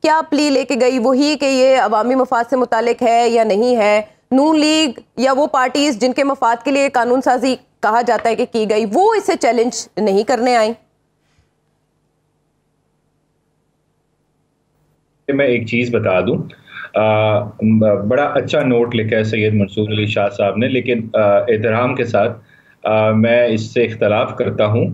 क्या प्ली लेके गई, वही कि ये अवामी मफाद से मुतालिक है या नहीं है? नून लीग या वो पार्टीज जिनके मफाद के लिए कानून साजी कहा जाता है कि की गई, वो इसे चैलेंज नहीं करने आई? मैं एक चीज़ बता दूं, बड़ा अच्छा नोट लिखा है सैयद मंसूर अली शाह साहब ने, लेकिन एहतराम के साथ मैं इससे इख्तलाफ करता हूं।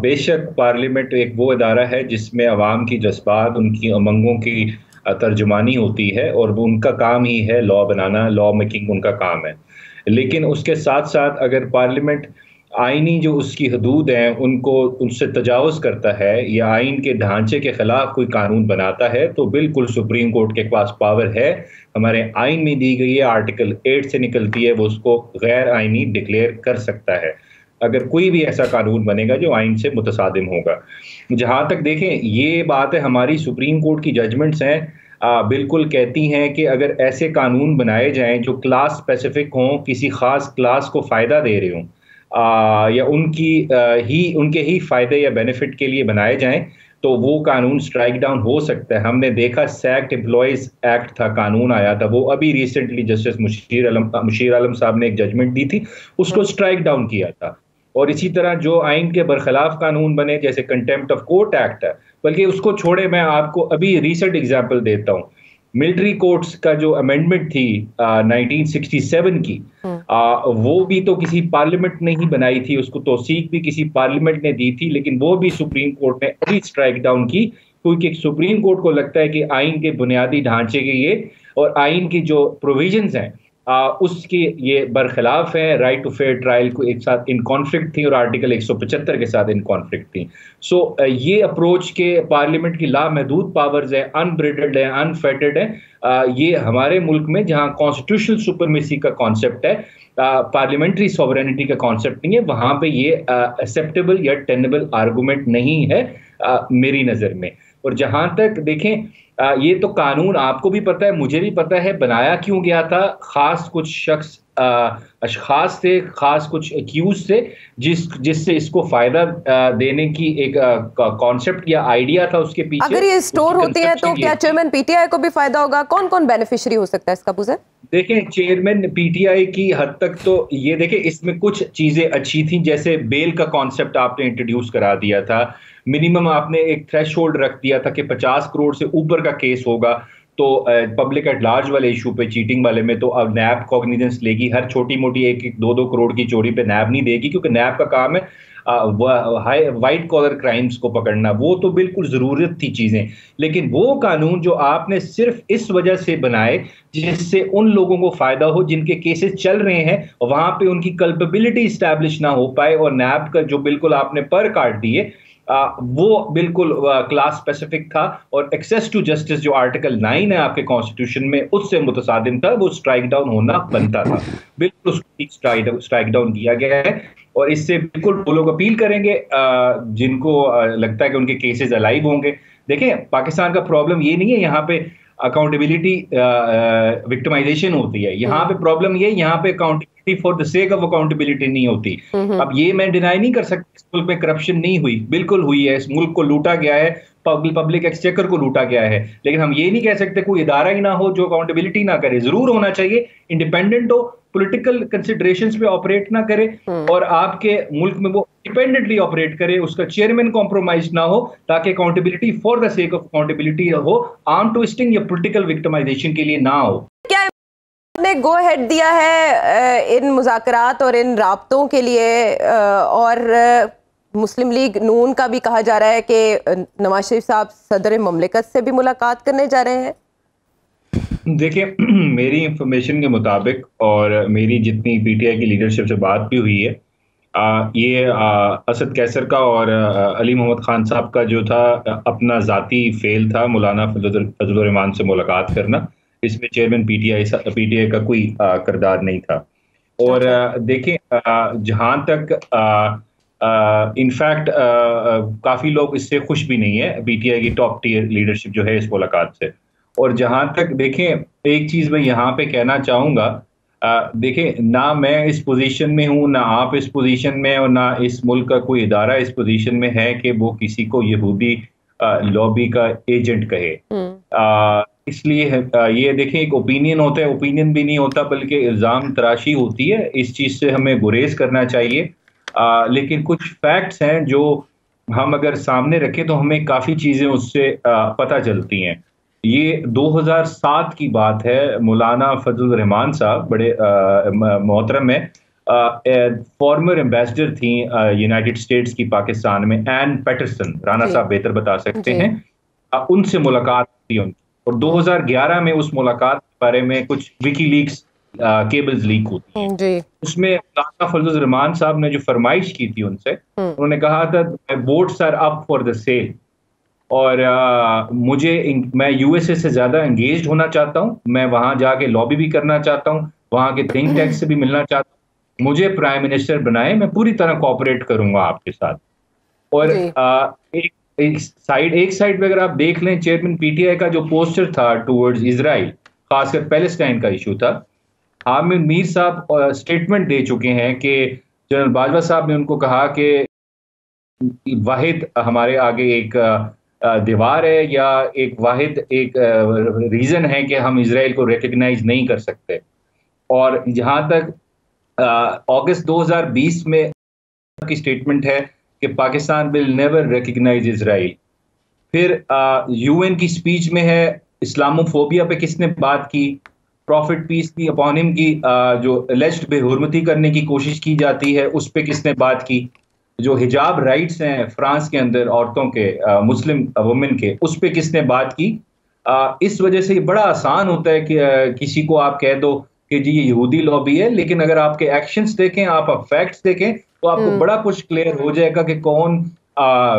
बेशक पार्लियामेंट एक वो इदारा है जिसमें अवाम की जज्बात, उनकी उमंगों की तर्जुमानी होती है, और वो उनका काम ही है लॉ बनाना, लॉ मेकिंग उनका काम है। लेकिन उसके साथ साथ अगर पार्लियामेंट आईनी जो उसकी हदूद हैं उनको उनसे तजावज़ करता है या आइन के ढांचे के ख़िलाफ़ कोई कानून बनाता है, तो बिल्कुल सुप्रीम कोर्ट के पास पावर है, हमारे आइन में दी गई है, आर्टिकल 8 से निकलती है, वो उसको गैर आइनी डिक्लेयर कर सकता है अगर कोई भी ऐसा कानून बनेगा जो आइन से मुतसादिम होगा। जहाँ तक देखें, ये बात है, हमारी सुप्रीम कोर्ट की जजमेंट्स हैं, बिल्कुल कहती हैं कि अगर ऐसे कानून बनाए जाएं जो क्लास स्पेसिफिक हों, किसी ख़ास क्लास को फ़ायदा दे रहे हों, या उनके ही फायदे या बेनिफिट के लिए बनाए जाएं, तो वो कानून स्ट्राइक डाउन हो सकता है। हमने देखा सैक्ट एम्प्लॉयज एक्ट था, कानून आया था, वो अभी रिसेंटली जस्टिस मुशीर आलम साहब ने एक जजमेंट दी थी, उसको स्ट्राइक डाउन किया था। और इसी तरह जो आइन के बरखिलाफ कानून बने, जैसे कंटेम्प्ट ऑफ कोर्ट एक्ट है, बल्कि उसको छोड़े, मैं आपको अभी रिसेंट एग्जाम्पल देता हूँ। मिलिट्री कोर्ट्स का जो अमेंडमेंट थी 1967 की, वो भी तो किसी पार्लियामेंट ने ही बनाई थी, उसको तौसीक भी किसी पार्लियामेंट ने दी थी, लेकिन वो भी सुप्रीम कोर्ट ने अभी स्ट्राइक डाउन की, क्योंकि सुप्रीम कोर्ट को लगता है कि आइन के बुनियादी ढांचे के ये और आइन की जो प्रोविजंस हैं उसके ये बरखिलाफ है, राइट टू फेयर ट्रायल को एक साथ इन कॉन्फ्लिक्ट थी और आर्टिकल 175 के साथ इन कॉन्फ्लिक्ट थी। सो ये अप्रोच के पार्लियामेंट की लामहदूद पावर्स है, अनब्रिडेड है, अनफेटेड है, ये हमारे मुल्क में जहां कॉन्स्टिट्यूशनल सुपरमेसी का कॉन्सेप्ट है, पार्लियामेंट्री सॉवरेनिटी का कॉन्सेप्ट नहीं है, वहां पे ये एक्सेप्टेबल या टेनेबल आर्गूमेंट नहीं है मेरी नज़र में। और जहां तक देखें, ये तो कानून आपको भी पता है, मुझे भी पता है, बनाया क्यों गया था, खास कुछ शख्स अशखास से, खास कुछ एक्यूज से, जिससे इसको फायदा देने की एक कॉन्सेप्ट या आइडिया था उसके पीछे। अगर ये स्टोर होती है तो क्या चेयरमैन पीटीआई को भी फायदा होगा? कौन कौन बेनिफिशियरी हो सकता है इसका? बुज़र देखें, चेयरमैन पीटीआई की हद तक तो ये देखें, इसमें कुछ चीजें अच्छी थी, जैसे बेल का कॉन्सेप्ट आपने इंट्रोड्यूस करा दिया था, मिनिमम आपने एक थ्रेशोल्ड रख दिया था कि 50 करोड़ से ऊपर का केस होगा तो पब्लिक एट लार्ज वाले इशू पे, चीटिंग वाले में, तो अब नैब कॉग्निजेंस लेगी, हर छोटी मोटी 1-2 करोड़ की चोरी पे नैब नहीं देगी, क्योंकि नैब का काम है वाइट कॉलर क्राइम्स को पकड़ना। वो तो बिल्कुल ज़रूरत थी चीज़ें, लेकिन वो कानून जो आपने सिर्फ इस वजह से बनाए जिससे उन लोगों को फ़ायदा हो जिनके केसेस चल रहे हैं, वहाँ पे उनकी कल्पेबिलिटी इस्टेब्लिश ना हो पाए, और नैब का जो बिल्कुल आपने पर काट दिए, वो बिल्कुल क्लास स्पेसिफिक था, और एक्सेस टू जस्टिस जो आर्टिकल 9 है आपके कॉन्स्टिट्यूशन में, उससे मुतसादिम था, वो स्ट्राइक डाउन होना बनता था। बिल्कुल उसको स्ट्राइक डाउन किया गया है, और इससे बिल्कुल वो लोग अपील करेंगे जिनको लगता है कि उनके केसेस अलाइव होंगे। देखें, पाकिस्तान का प्रॉब्लम ये नहीं है यहाँ पे अकाउंटेबिलिटी विक्टिमाइजेशन होती है, यहाँ पे प्रॉब्लम ये, यहाँ पे accountability for the sake of accountability नहीं होती। अब ये मैं डिनाई नहीं कर सकता, इस मुल्क में करप्शन नहीं हुई, बिल्कुल हुई है, इस मुल्क को लूटा गया है, पब्लिक एक्सचेकर को लूटा गया है, लेकिन हम ये नहीं कह सकते कोई इदारा ही ना हो जो अकाउंटेबिलिटी ना करे। जरूर होना चाहिए, इंडिपेंडेंट हो, पॉलिटिकल कंसिडरेशंस पे ऑपरेट ना करे, और आपके मुल्क में वो इंडिपेंडेंटली ऑपरेट करे, उसका चेयरमैन कॉम्प्रोमाइज ना हो, ताकि accountability for the sake of accountability हो, आर्म ट्विस्टिंग या पॉलिटिकल विक्टिमाइजेशन के लिए ना हो। क्या ने गो हेड दिया है इन मुज़ाकरात और इन राब्तों के लिए? और मुस्लिम लीग नून का भी कहा जा रहा है कि नवाज शरीफ साहब सदर ममलिकत से भी मुलाकात करने जा रहे हैं। देखिए, मेरी इंफॉर्मेशन के मुताबिक और मेरी जितनी पीटीआई की लीडरशिप से बात भी हुई है, ये असद कैसर का और अली मोहम्मद खान साहब का जो था अपना ज़ाती फेल था, मौलाना फजलुर रहमान से मुलाकात करना, इसमें चेयरमैन पीटीआई का कोई किरदार नहीं था। और देखें, जहाँ तक इनफैक्ट काफ़ी लोग इससे खुश भी नहीं है, पीटीआई की टॉप टीयर लीडरशिप जो है इस मुलाकात से। और जहां तक देखें, एक चीज मैं यहाँ पे कहना चाहूंगा, देखें, ना मैं इस पोजीशन में हूँ, ना आप इस पोजीशन में, और ना इस मुल्क का कोई इदारा इस पोजीशन में है कि वो किसी को यहूदी लॉबी का एजेंट कहे। इसलिए ये देखें, एक ओपिनियन होता है, ओपिनियन भी नहीं होता बल्कि इल्ज़ाम तराशी होती है। इस चीज़ से हमें गुरेज करना चाहिए। लेकिन कुछ फैक्ट्स हैं जो हम अगर सामने रखें तो हमें काफ़ी चीज़ें उससे पता चलती हैं। ये 2007 की बात है। मौलाना फजल रहमान साहब बड़े मोहतरम है, फॉर्मर एम्बेसडर थी यूनाइटेड स्टेट्स की पाकिस्तान में, एन पैटरसन, राना साहब बेहतर बता सकते हैं। उनसे मुलाकात थी उनकी, और 2011 में उस मुलाकात के बारे में कुछ विकीलीक्स केबल्स लीक होती हैं। उसमें मौलाना फजल रहमान साहब ने जो फरमाइश की थी उनसे, उन्होंने कहा था votes are up for the sale, और मैं यूएसए से ज्यादा एंगेज होना चाहता हूं, मैं वहां जाके लॉबी भी करना चाहता हूं, वहां के थिंक टैंक से भी मिलना चाहता हूं, मुझे प्राइम मिनिस्टर बनाए, मैं पूरी तरह कोऑपरेट करूंगा आपके साथ। और एक साइड पे अगर आप देख लें, चेयरमैन पीटीआई का जो पोस्टर था टुवर्ड्स इजराइल, खासकर पैलेस्टाइन का इशू था, हामिद मीर साहब स्टेटमेंट दे चुके हैं कि जनरल बाजवा साहब ने उनको कहा कि वाहिद हमारे आगे एक दीवार है, या एक वाहिद एक रीजन है कि हम इजराइल को रिकग्नाइज नहीं कर सकते। और जहां तक अगस्त 2020 में की स्टेटमेंट है कि Pakistan will never recognize Israel. फिर यूएन की स्पीच में है, इस्लामोफोबिया पे किसने बात की, प्रॉफिट पीस की अपॉन हिम की जो एलिज्ड बेहुरमती करने की कोशिश की जाती है, उस पे किसने बात की, जो हिजाब राइट्स हैं फ्रांस के अंदर औरतों के, मुस्लिम वुमेन के, उस पे किसने बात की। इस वजह से ये बड़ा आसान होता है कि किसी को आप कह दो कि जी ये यहूदी लॉबी है, लेकिन अगर आपके एक्शंस देखें, आप फैक्ट्स देखें, तो आपको बड़ा कुछ क्लियर हो जाएगा कि कौन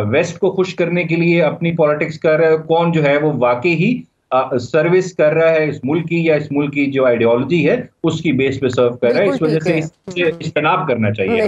वेस्ट को खुश करने के लिए अपनी पॉलिटिक्स कर रहा है, कौन जो है वो वाकई ही सर्विस कर रहा है इस मुल्क की, या इस मुल्क की जो आइडियोलॉजी है उसकी बेस पे सर्व कर रहा है। इस वजह से इससे इज्तनाब करना चाहिए।